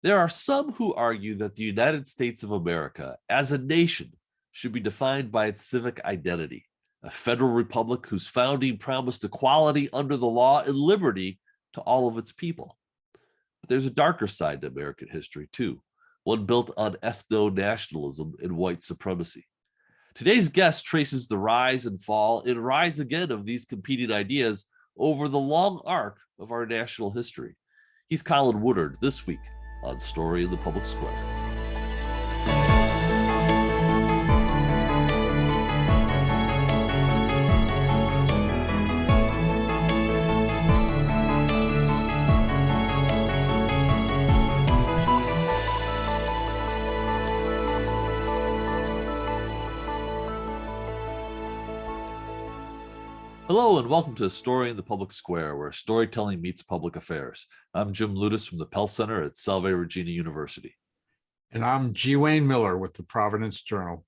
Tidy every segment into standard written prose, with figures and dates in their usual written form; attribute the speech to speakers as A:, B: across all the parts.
A: There are some who argue that the United States of America as a nation should be defined by its civic identity, a federal republic whose founding promised equality under the law and liberty to all of its people. But there's a darker side to American history, too, one built on ethno-nationalism and white supremacy. Today's guest traces the rise and fall and rise again of these competing ideas over the long arc of our national history. He's Colin Woodard this week on Story in the Public Square. Hello and welcome to A Story in the Public Square, where storytelling meets public affairs. I'm Jim Ludis from the Pell Center at Salve Regina University.
B: And I'm G. Wayne Miller with the Providence Journal.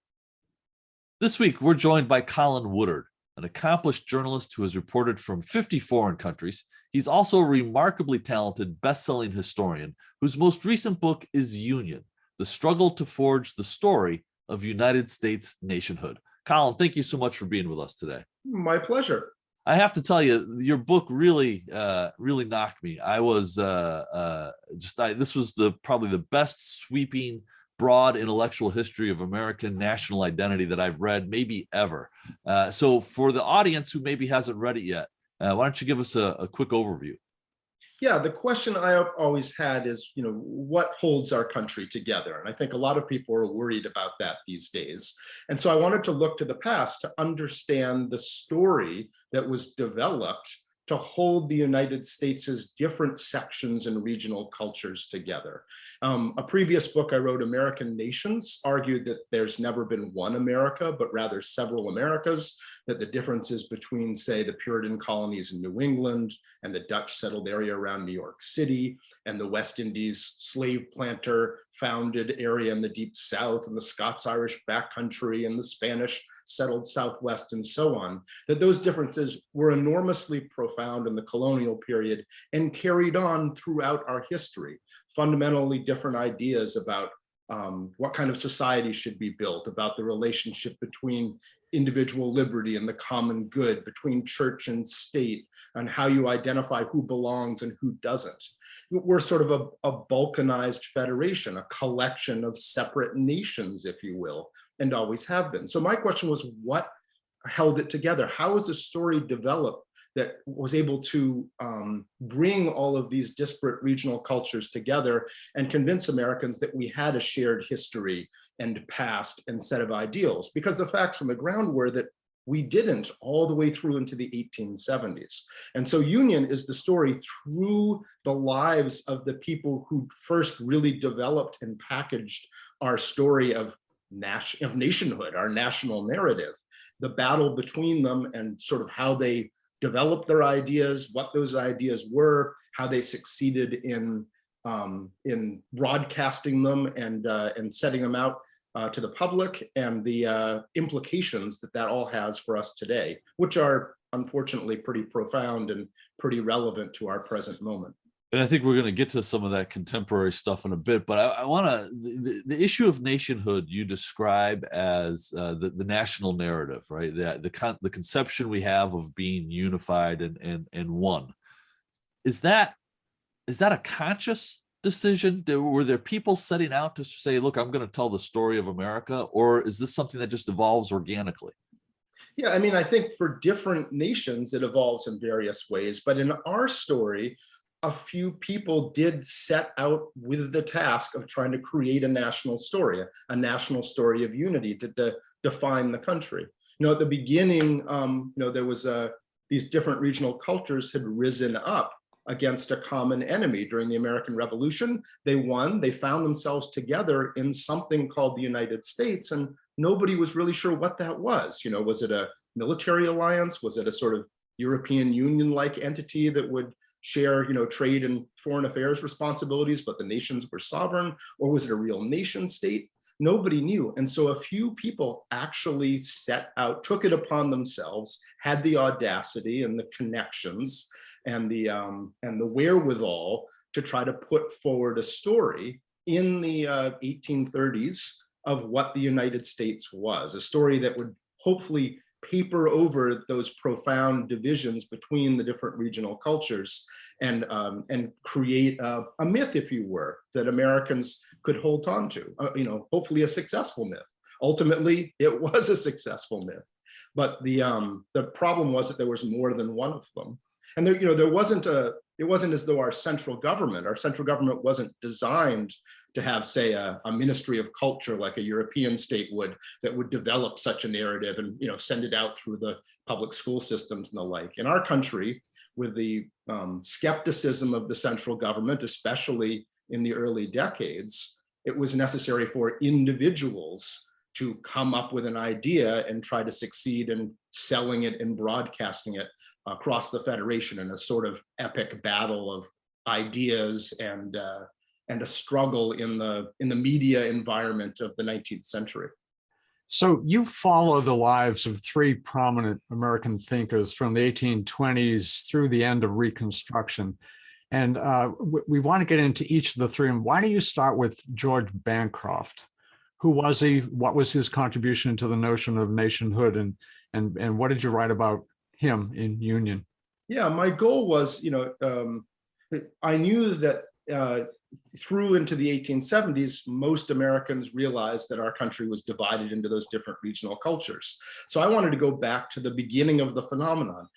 A: This week, we're joined by Colin Woodard, an accomplished journalist who has reported from 50 foreign countries. He's also a remarkably talented best-selling historian whose most recent book is Union, The Struggle to Forge the Story of United States Nationhood. Colin, thank you so much for being with us today.
C: My pleasure.
A: I have to tell you, your book really knocked me. I was this was probably the best sweeping, broad intellectual history of American national identity that I've read, maybe ever. So for the audience who maybe hasn't read it yet, why don't you give us a quick overview?
C: Yeah, the question I always had is, what holds our country together? And I think a lot of people are worried about that these days. And so I wanted to look to the past to understand the story that was developed to hold the United States' different sections and regional cultures together. A previous book I wrote, American Nations, argued that there's never been one America, but rather several Americas, that the differences between, say, the Puritan colonies in New England and the Dutch settled area around New York City and the West Indies slave planter founded area in the deep South and the Scots-Irish backcountry and the Spanish settled Southwest and so on, that those differences were enormously profound in the colonial period and carried on throughout our history. Fundamentally different ideas about what kind of society should be built, about the relationship between individual liberty and the common good, between church and state, and how you identify who belongs and who doesn't. We're sort of a balkanized federation, a collection of separate nations, if you will, and always have been. So my question was, what held it together? How was a story developed that was able to bring all of these disparate regional cultures together and convince Americans that we had a shared history and past and set of ideals? Because the facts on the ground were that we didn't, all the way through into the 1870s. And so Union is the story through the lives of the people who first really developed and packaged our story of nationhood, our national narrative, the battle between them and sort of how they developed their ideas, what those ideas were, how they succeeded in broadcasting them and setting them out to the public, and the implications that all has for us today, which are unfortunately pretty profound and pretty relevant to our present moment.
A: And I think we're going to get to some of that contemporary stuff in a bit, but I want to, the issue of nationhood you describe as the national narrative, right? The conception we have of being unified and one. Is that a conscious decision? Were there people setting out to say, look, I'm going to tell the story of America, or is this something that just evolves organically?
C: Yeah, I mean, I think for different nations, it evolves in various ways, but in our story, a few people did set out with the task of trying to create a national story of unity to define the country. At the beginning, there was these different regional cultures had risen up against a common enemy during the American Revolution. They won, they found themselves together in something called the United States, and nobody was really sure what that was. Was it a military alliance? Was it a sort of European Union-like entity that would share, trade and foreign affairs responsibilities, but the nations were sovereign? Or was it a real nation state? Nobody knew. And so a few people actually set out, took it upon themselves, had the audacity and the connections and the wherewithal to try to put forward a story in the 1830s of what the United States was, a story that would hopefully paper over those profound divisions between the different regional cultures and create a myth, if you were, that Americans could hold on to, hopefully a successful myth. Ultimately, it was a successful myth. But the problem was that there was more than one of them. And there wasn't it wasn't as though our central government wasn't designed to have, say, a ministry of culture like a European state would, that would develop such a narrative and send it out through the public school systems and the like. In our country, with the skepticism of the central government, especially in the early decades, it was necessary for individuals to come up with an idea and try to succeed in selling it and broadcasting it across the Federation in a sort of epic battle of ideas and a struggle in the media environment of the 19th century.
B: So you follow the lives of three prominent American thinkers from the 1820s through the end of Reconstruction. And we want to get into each of the three. And why don't you start with George Bancroft? Who was he? What was his contribution to the notion of nationhood? And what did you write about him in Union?
C: Yeah, my goal was, I knew that through into the 1870s, most Americans realized that our country was divided into those different regional cultures. So I wanted to go back to the beginning of the phenomenon.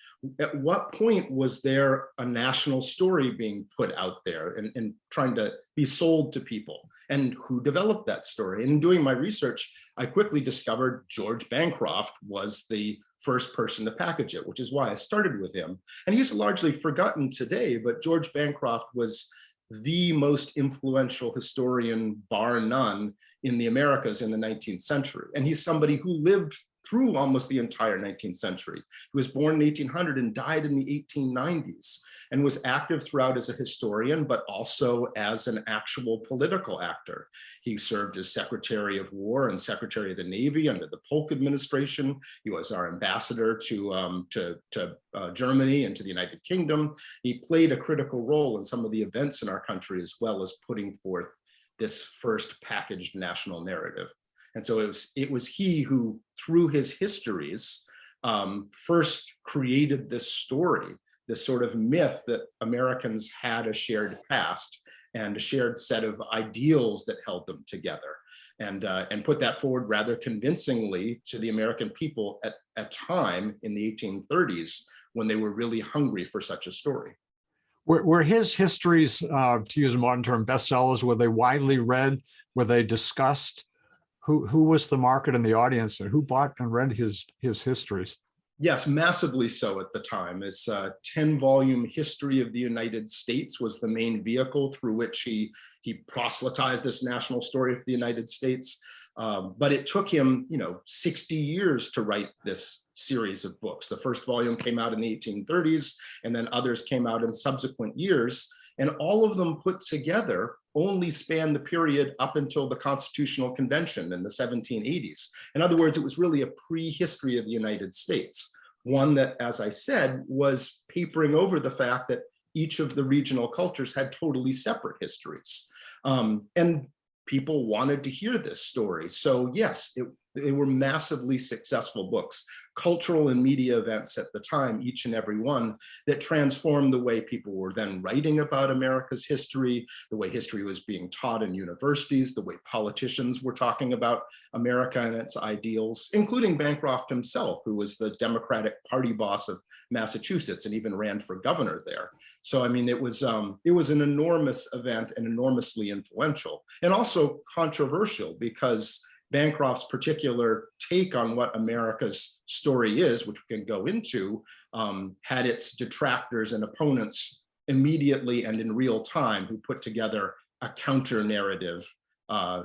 C: At what point was there a national story being put out there and trying to be sold to people? And who developed that story? And in doing my research, I quickly discovered George Bancroft was the first person to package it, which is why I started with him. And he's largely forgotten today, but George Bancroft was the most influential historian, bar none, in the Americas in the 19th century. And he's somebody who lived through almost the entire 19th century. He was born in 1800 and died in the 1890s, and was active throughout as a historian, but also as an actual political actor. He served as Secretary of War and Secretary of the Navy under the Polk administration. He was our ambassador to Germany and to the United Kingdom. He played a critical role in some of the events in our country, as well as putting forth this first packaged national narrative. And so it was he who, through his histories, first created this story, this sort of myth that Americans had a shared past and a shared set of ideals that held them together, and put that forward rather convincingly to the American people at a time in the 1830s when they were really hungry for such a story.
B: Were his histories, to use a modern term, bestsellers? Were they widely read? Were they discussed? Who was the market and the audience, and who bought and read his histories?
C: Yes, massively so at the time. His 10-volume History of the United States was the main vehicle through which he proselytized this national story of the United States. But it took him, 60 years to write this series of books. The first volume came out in the 1830s, and then others came out in subsequent years. And all of them put together only span the period up until the Constitutional Convention in the 1780s. In other words, it was really a pre-history of the United States, one that, as I said, was papering over the fact that each of the regional cultures had totally separate histories. And people wanted to hear this story. So yes, they were massively successful books, cultural and media events at the time, each and every one, that transformed the way people were then writing about America's history, the way history was being taught in universities, the way politicians were talking about America and its ideals, including Bancroft himself, who was the Democratic Party boss of Massachusetts and even ran for governor there. So, I mean, it was an enormous event and enormously influential, and also controversial, because Bancroft's particular take on what America's story is, which we can go into, had its detractors and opponents immediately and in real time, who put together a counter narrative, a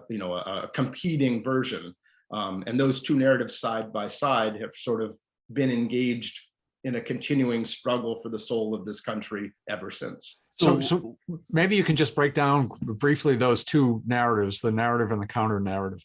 C: competing version. And those two narratives side by side have sort of been engaged in a continuing struggle for the soul of this country ever since.
B: So maybe you can just break down briefly those two narratives, the narrative and the counter narrative.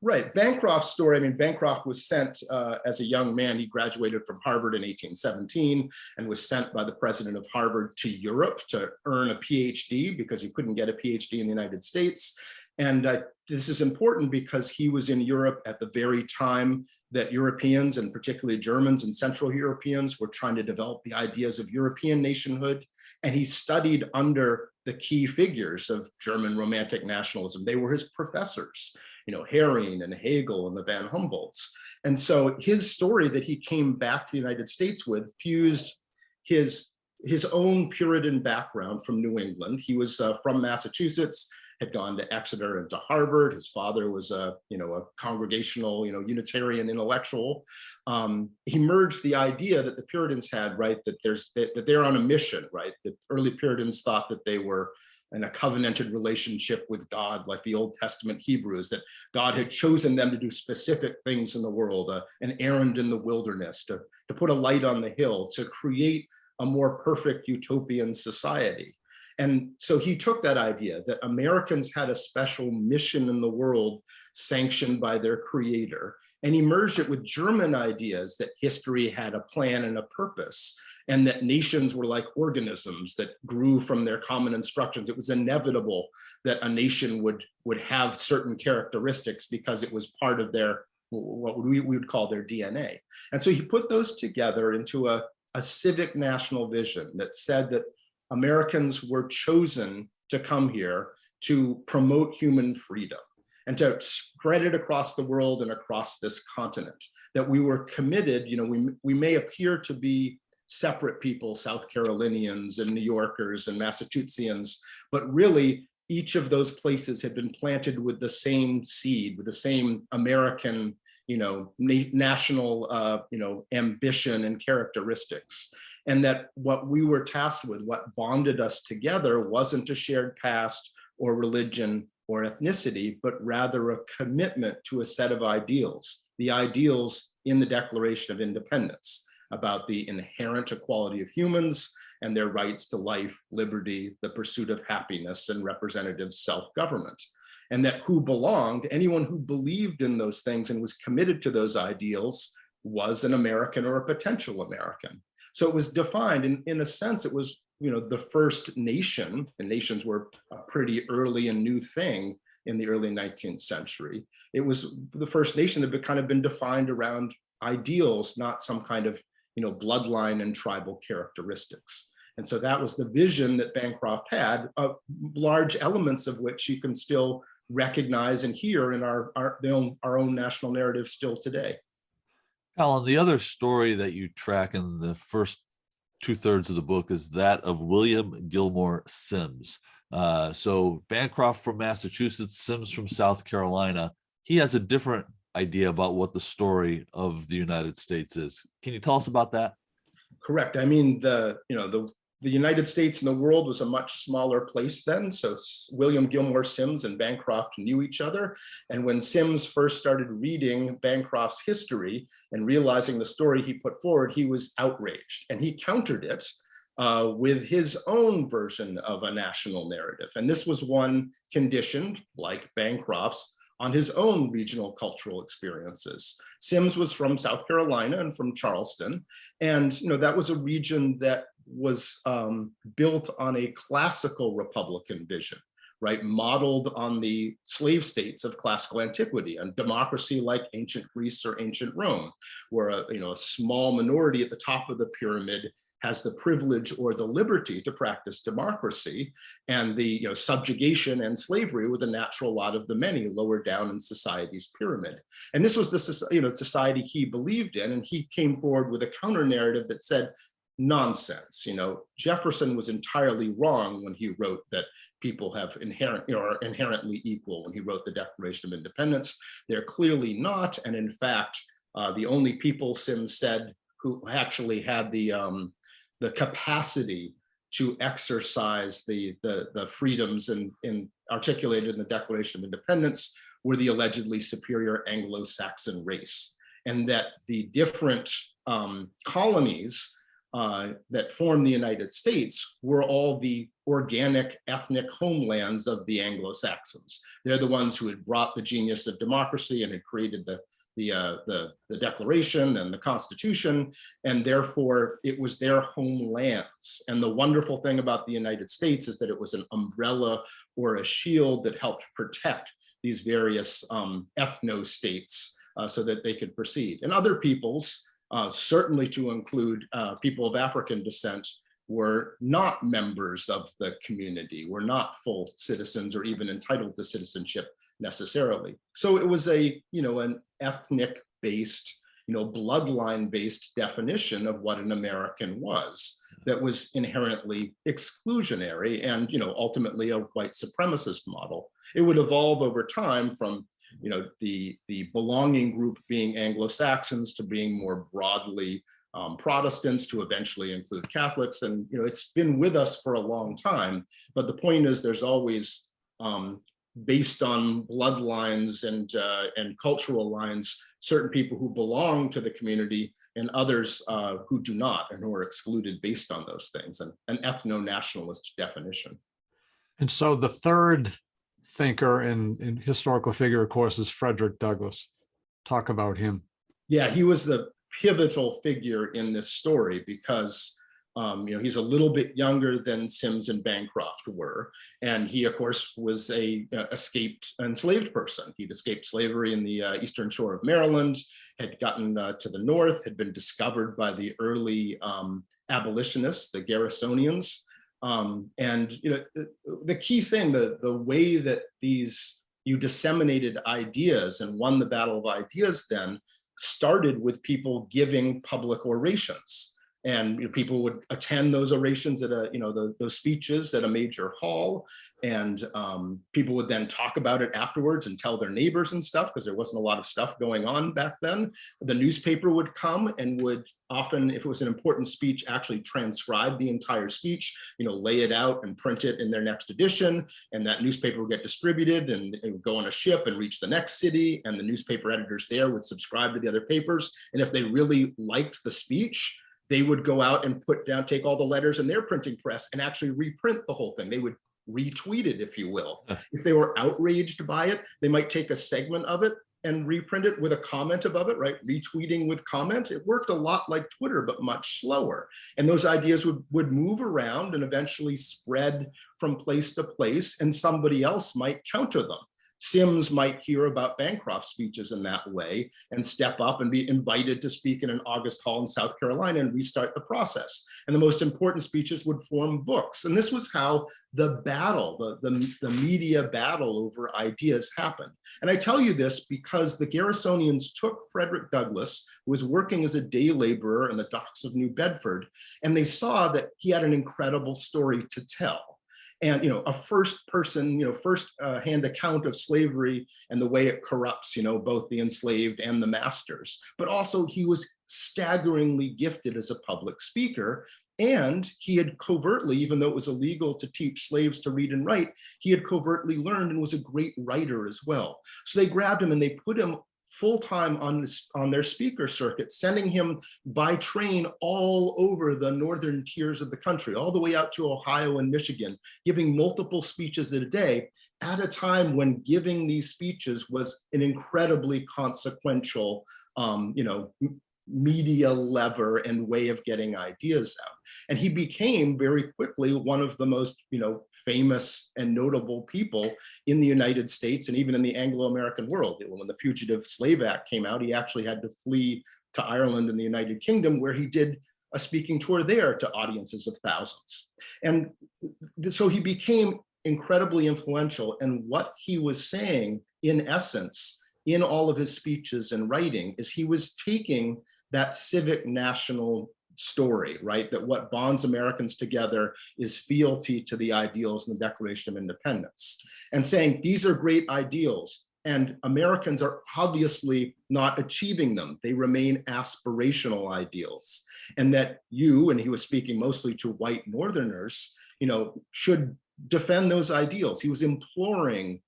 C: Right. Bancroft's story, I mean, Bancroft was sent as a young man. He graduated from Harvard in 1817 and was sent by the president of Harvard to Europe to earn a PhD because you couldn't get a PhD in the United States. And this is important because he was in Europe at the very time that Europeans, and particularly Germans and Central Europeans, were trying to develop the ideas of European nationhood. And he studied under the key figures of German Romantic nationalism. They were his professors, Hering and Hegel and the Van Humboldts. And so his story that he came back to the United States with fused his own Puritan background from New England. He was from Massachusetts, had gone to Exeter and to Harvard. His father was a congregational, Unitarian intellectual. He merged the idea that the Puritans had, right, that they're on a mission, right? The early Puritans thought that they were in a covenanted relationship with God, like the Old Testament Hebrews, that God had chosen them to do specific things in the world, an errand in the wilderness, to put a light on the hill, to create a more perfect utopian society. And so he took that idea that Americans had a special mission in the world sanctioned by their creator, and he merged it with German ideas that history had a plan and a purpose, and that nations were like organisms that grew from their common instructions. It was inevitable that a nation would have certain characteristics because it was part of their, what we would call their DNA. And so he put those together into a civic national vision that said that Americans were chosen to come here to promote human freedom and to spread it across the world and across this continent, that we were committed. We may appear to be separate people, South Carolinians and New Yorkers and Massachusettsians, but really each of those places had been planted with the same seed, with the same American, national, ambition and characteristics. And that what we were tasked with, what bonded us together, wasn't a shared past or religion or ethnicity, but rather a commitment to a set of ideals, the ideals in the Declaration of Independence about the inherent equality of humans and their rights to life, liberty, the pursuit of happiness, and representative self-government. And that who belonged, anyone who believed in those things and was committed to those ideals, was an American or a potential American. So it was defined in a sense, it was, the first nation, and nations were a pretty early and new thing in the early 19th century. It was the first nation that had kind of been defined around ideals, not some kind of, bloodline and tribal characteristics. And so that was the vision that Bancroft had, large elements of which you can still recognize and hear in our own national narrative still today.
A: Colin, the other story that you track in the first 2/3 of the book is that of William Gilmore Simms. So Bancroft from Massachusetts, Simms from South Carolina. He has a different idea about what the story of the United States is. Can you tell us about that?
C: Correct. I mean, the United States and the world was a much smaller place then. So William Gilmore Simms and Bancroft knew each other. And when Simms first started reading Bancroft's history and realizing the story he put forward, he was outraged, and he countered it with his own version of a national narrative. And this was one conditioned, like Bancroft's, on his own regional cultural experiences. Simms was from South Carolina and from Charleston. And that was a region that was built on a classical Republican vision, right? Modeled on the slave states of classical antiquity and democracy like ancient Greece or ancient Rome, where a small minority at the top of the pyramid has the privilege or the liberty to practice democracy, and the subjugation and slavery were the natural lot of the many lower down in society's pyramid. And this was the society he believed in, and he came forward with a counter narrative that said, nonsense. Jefferson was entirely wrong when he wrote that people have are inherently equal when he wrote the Declaration of Independence. They're clearly not, and in fact, the only people, Simms said, who actually had the capacity to exercise the freedoms in articulated in the Declaration of Independence were the allegedly superior Anglo-Saxon race, and that the different colonies that formed the United States were all the organic ethnic homelands of the Anglo-Saxons. They're the ones who had brought the genius of democracy and had created the Declaration and the Constitution, and therefore it was their homelands. And the wonderful thing about the United States is that it was an umbrella or a shield that helped protect these various ethno-states so that they could proceed. And other peoples, certainly to include people of African descent, were not members of the community, were not full citizens or even entitled to citizenship necessarily. So it was an ethnic-based, bloodline-based definition of what an American was that was inherently exclusionary and, ultimately a white supremacist model. It would evolve over time from the belonging group being Anglo-Saxons to being more broadly Protestants, to eventually include Catholics. And, it's been with us for a long time. But the point is, there's always, based on bloodlines and cultural lines, certain people who belong to the community and others who do not and who are excluded based on those things, and an ethno-nationalist definition.
B: And so the third thinker and historical figure, of course, is Frederick Douglass. Talk about him. Yeah,
C: he was the pivotal figure in this story because he's a little bit younger than Sims and Bancroft were. And he, of course, was a escaped enslaved person. He'd escaped slavery in the eastern shore of Maryland, had gotten to the north, had been discovered by the early abolitionists, the Garrisonians. The key thing, the way that you disseminated ideas and won the battle of ideas then started with people giving public orations. And people would attend those orations at those speeches at a major hall, and people would then talk about it afterwards and tell their neighbors and stuff, because there wasn't a lot of stuff going on back then. The newspaper would come and would often, if it was an important speech, actually transcribe the entire speech, lay it out and print it in their next edition. And that newspaper would get distributed and it would go on a ship and reach the next city. And the newspaper editors there would subscribe to the other papers. And if they really liked the speech, they would go out and take all the letters in their printing press and actually reprint the whole thing. They would retweet it, if you will. If they were outraged by it, they might take a segment of it and reprint it with a comment above it, right? Retweeting with comment. It worked a lot like Twitter, but much slower. And those ideas would move around and eventually spread from place to place, and somebody else might counter them. Sims might hear about Bancroft speeches in that way and step up and be invited to speak in an August hall in South Carolina and restart the process. And the most important speeches would form books. And this was how the battle, the media battle over ideas happened. And I tell you this because the Garrisonians took Frederick Douglass, who was working as a day laborer in the docks of New Bedford, and they saw that he had an incredible story to tell. And a first-person, first-hand account of slavery and the way it corrupts, both the enslaved and the masters. But also, he was staggeringly gifted as a public speaker, and he had covertly, even though it was illegal to teach slaves to read and write, he had covertly learned and was a great writer as well. So they grabbed him and they put him full-time on their speaker circuit, sending him by train all over the northern tiers of the country, all the way out to Ohio and Michigan, giving multiple speeches a day at a time when giving these speeches was an incredibly consequential, media lever and way of getting ideas out. And he became very quickly one of the most, famous and notable people in the United States and even in the Anglo-American world. When the Fugitive Slave Act came out, he actually had to flee to Ireland and the United Kingdom, where he did a speaking tour there to audiences of thousands. And so he became incredibly influential. And what he was saying, in essence, in all of his speeches and writing, is he was taking that civic national story, right? That what bonds Americans together is fealty to the ideals in the Declaration of Independence, and saying these are great ideals and Americans are obviously not achieving them. They remain aspirational ideals, and that you, and he was speaking mostly to white Northerners, should defend those ideals. He was imploring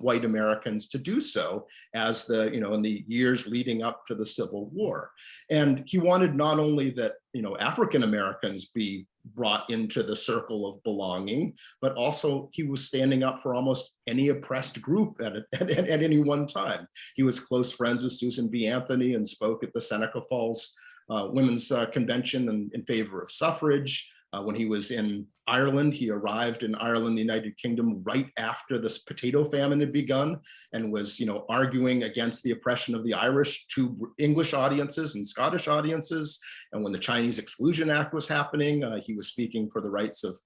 C: white Americans to do so as in the years leading up to the Civil War. And he wanted not only that, African Americans be brought into the circle of belonging, but also he was standing up for almost any oppressed group at any one time. He was close friends with Susan B. Anthony and spoke at the Seneca Falls Women's Convention in favor of suffrage. When he was in Ireland, he arrived in Ireland, the United Kingdom, right after this potato famine had begun, and was, arguing against the oppression of the Irish to English audiences and Scottish audiences. And when the Chinese Exclusion Act was happening, he was speaking for the rights of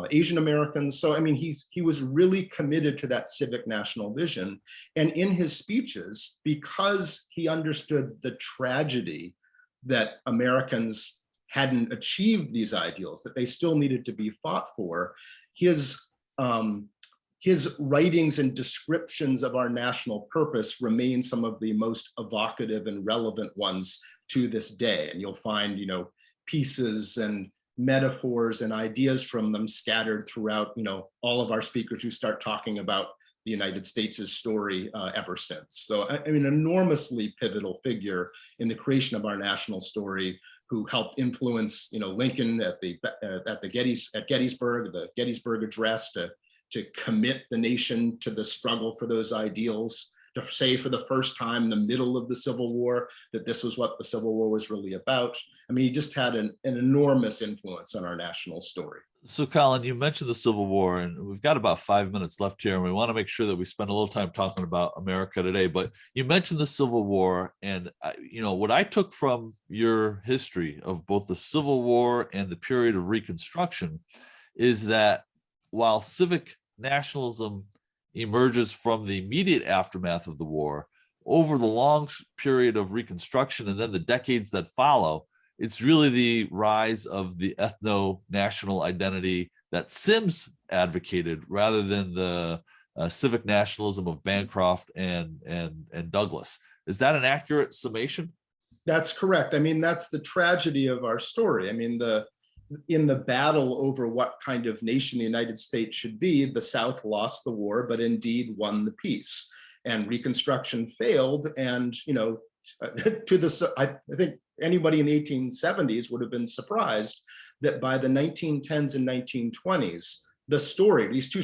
C: Asian Americans. So, I mean, he was really committed to that civic national vision. And in his speeches, because he understood the tragedy that Americans hadn't achieved these ideals, that they still needed to be fought for, his writings and descriptions of our national purpose remain some of the most evocative and relevant ones to this day. And you'll find, pieces and metaphors and ideas from them scattered throughout, all of our speakers who start talking about the United States' story ever since. So, I mean, enormously pivotal figure in the creation of our national story, who helped influence, Lincoln at Gettysburg, the Gettysburg Address, to commit the nation to the struggle for those ideals, to say for the first time in the middle of the Civil War that this was what the Civil War was really about. I mean, he just had an enormous influence on our national story.
A: So, Colin, you mentioned the Civil War, and we've got about 5 minutes left here, and we want to make sure that we spend a little time talking about America today. But you mentioned the Civil War, and what I took from your history of both the Civil War and the period of Reconstruction is that while civic nationalism emerges from the immediate aftermath of the war, over the long period of Reconstruction and then the decades that follow, it's really the rise of the ethno-national identity that Sims advocated rather than the civic nationalism of Bancroft and Douglas. Is that an accurate summation?
C: That's correct. I mean, that's the tragedy of our story. I mean, in the battle over what kind of nation the United States should be, the South lost the war, but indeed won the peace. And Reconstruction failed. And, I think anybody in the 1870s would have been surprised that by the 1910s and 1920s, these two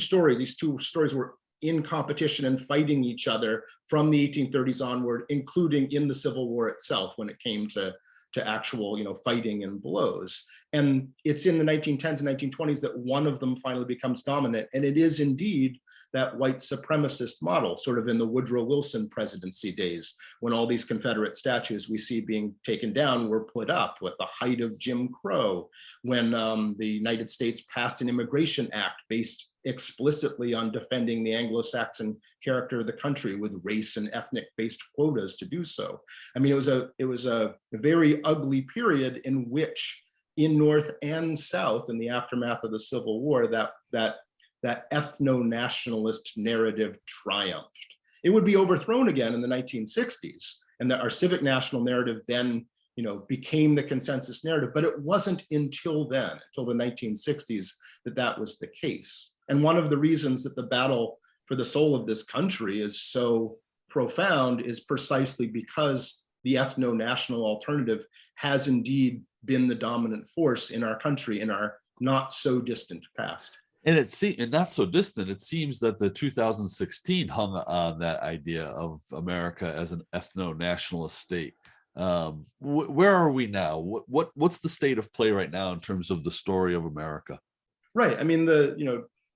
C: stories were in competition and fighting each other from the 1830s onward, including in the Civil War itself when it came to actual, fighting and blows. And it's in the 1910s and 1920s that one of them finally becomes dominant. And it is indeed that white supremacist model, sort of in the Woodrow Wilson presidency days, when all these Confederate statues we see being taken down were put up with the height of Jim Crow, when the United States passed an immigration act based explicitly on defending the Anglo-Saxon character of the country with race and ethnic-based quotas to do so. I mean, it was a very ugly period in which, in North and South, in the aftermath of the Civil War, that ethno-nationalist narrative triumphed. It would be overthrown again in the 1960s, and that our civic national narrative then, became the consensus narrative. But it wasn't until then, until the 1960s, that was the case. And one of the reasons that the battle for the soul of this country is so profound is precisely because the ethno-national alternative has indeed been the dominant force in our country in our not so distant past.
A: And not so distant, it seems that the 2016 hung on that idea of America as an ethno-nationalist state. Where are we now? What's the state of play right now in terms of the story of America?
C: Right. I mean,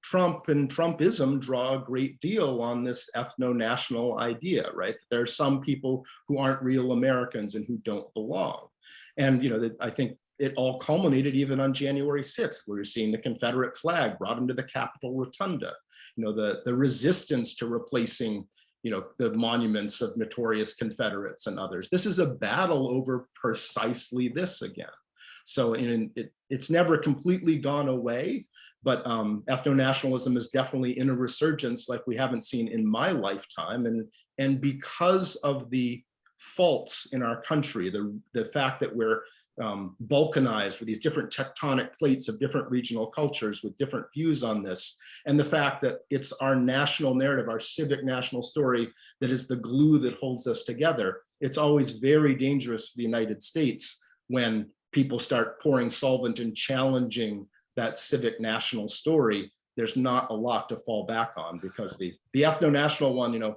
C: Trump and Trumpism draw a great deal on this ethno-national idea, right? There are some people who aren't real Americans and who don't belong. And, I think it all culminated even on January 6th, where you're seeing the Confederate flag brought into the Capitol Rotunda, the resistance to replacing, the monuments of notorious Confederates and others. This is a battle over precisely this again. So it's never completely gone away, but ethno-nationalism is definitely in a resurgence like we haven't seen in my lifetime. And because of the faults in our country, the fact that we're balkanized with these different tectonic plates of different regional cultures with different views on this. And the fact that it's our national narrative, our civic national story, that is the glue that holds us together. It's always very dangerous for the United States when people start pouring solvent and challenging that civic national story. There's not a lot to fall back on, because the ethno-national one,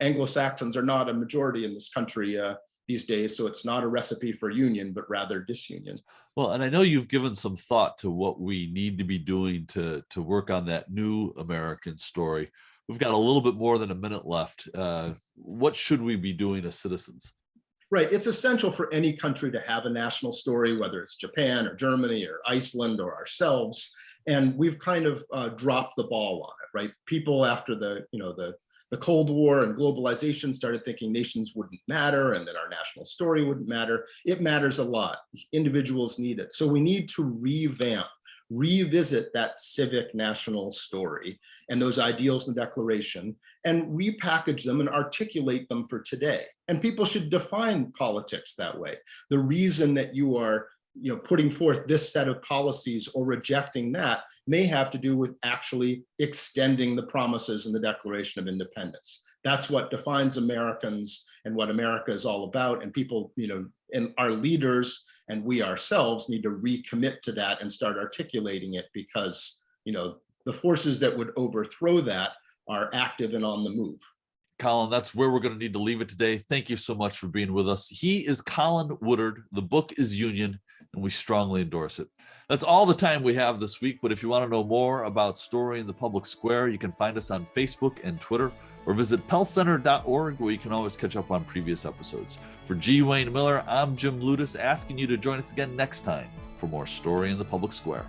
C: Anglo-Saxons are not a majority in this country these days, so it's not a recipe for union, but rather disunion.
A: Well, and I know you've given some thought to what we need to be doing to work on that new American story. We've got a little bit more than a minute left. What should we be doing as citizens?
C: Right. It's essential for any country to have a national story, whether it's Japan or Germany or Iceland or ourselves. And we've kind of dropped the ball on it, right? People after the Cold War and globalization started thinking nations wouldn't matter and that our national story wouldn't matter. It matters a lot. Individuals need it. So we need to revisit that civic national story and those ideals in the Declaration and repackage them and articulate them for today. And people should define politics that way. The reason that you are putting forth this set of policies or rejecting that may have to do with actually extending the promises in the Declaration of Independence. That's what defines Americans and what America is all about. And people, and our leaders and we ourselves need to recommit to that and start articulating it, because, the forces that would overthrow that are active and on the move.
A: Colin, that's where we're going to need to leave it today. Thank you so much for being with us. He is Colin Woodard. The book is Union, and we strongly endorse it. That's all the time we have this week, but if you want to know more about Story in the Public Square, you can find us on Facebook and Twitter, or visit pellcenter.org, where you can always catch up on previous episodes. For G. Wayne Miller, I'm Jim Ludis, asking you to join us again next time for more Story in the Public Square.